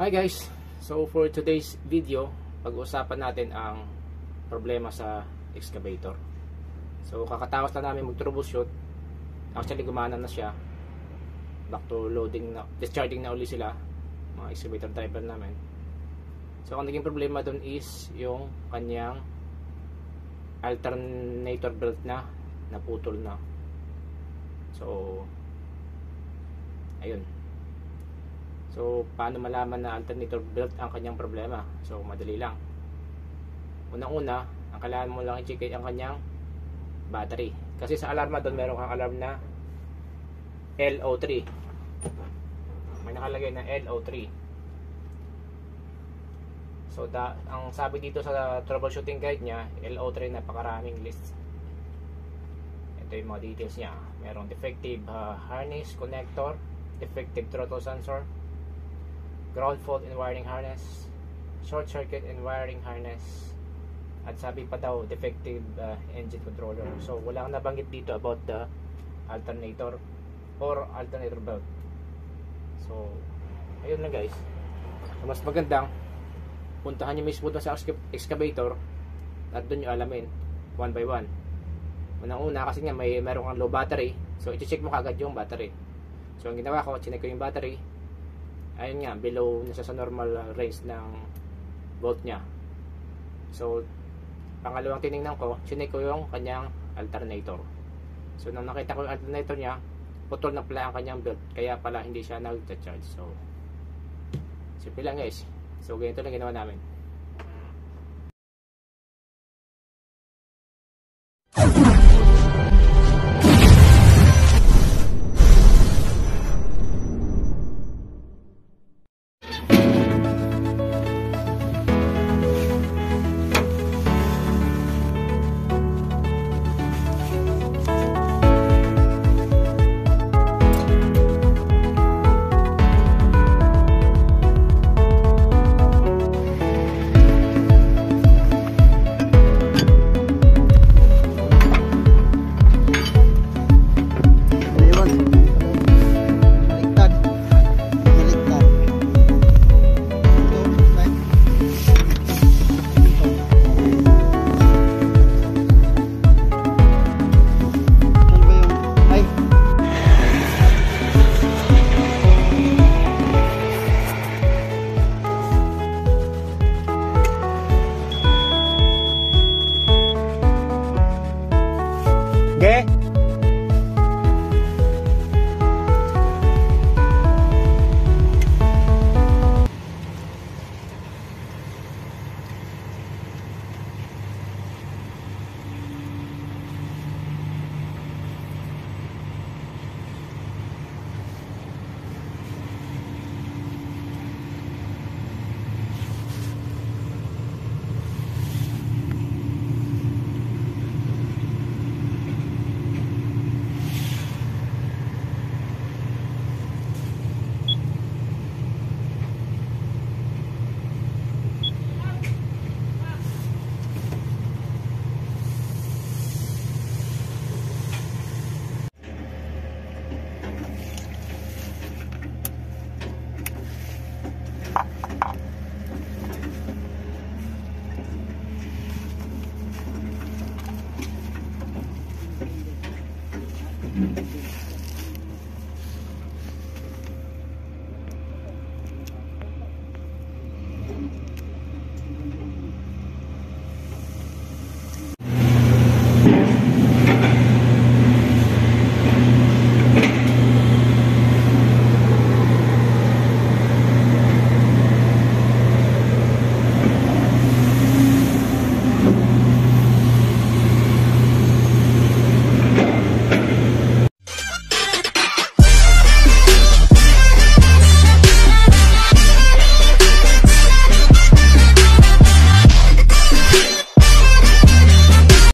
Hi guys! So for today's video, pag-uusapan natin ang problema sa excavator. So kakatawas na namin mag-troubleshoot. Actually gumana na siya. Back to loading na, discharging na uli sila, mga excavator driver namin. So ang naging problema dun is yung kanyang alternator belt na naputol na. So ayun. So, paano malaman na alternator belt ang kanyang problema? So, madali lang. Unang-una, ang kailangan mo lang i-check ang kanyang battery. Kasi sa alarma doon, meron kang alarm na LO3. May nakalagay na LO3. So, ang sabi dito sa troubleshooting guide niya, LO3, napakaraming list. Ito yung mga details niya. Merong defective harness connector, defective throttle sensor, ground fault in wiring harness, short circuit in wiring harness, at sabi pa daw defective engine controller. So wala kang nabanggit dito about the alternator or alternator belt. So ayun lang guys. Mas magandang puntahan nyo mismo sa excavator at doon nyo alamin one by one. Unang-una kasi nga meron kang low battery, so i-check mo kagad yung battery. So ang ginawa ko, chinek ko yung battery. Ayun nga, below nasa sa normal range ng volt nya. So pangalawang tinignan ko, chinek ko yung kanyang alternator. So nung nakita ko yung alternator nya, putol na pala ang kanyang belt, kaya pala hindi siya nag-charge. So simple lang guys. So ganito lang ginawa namin.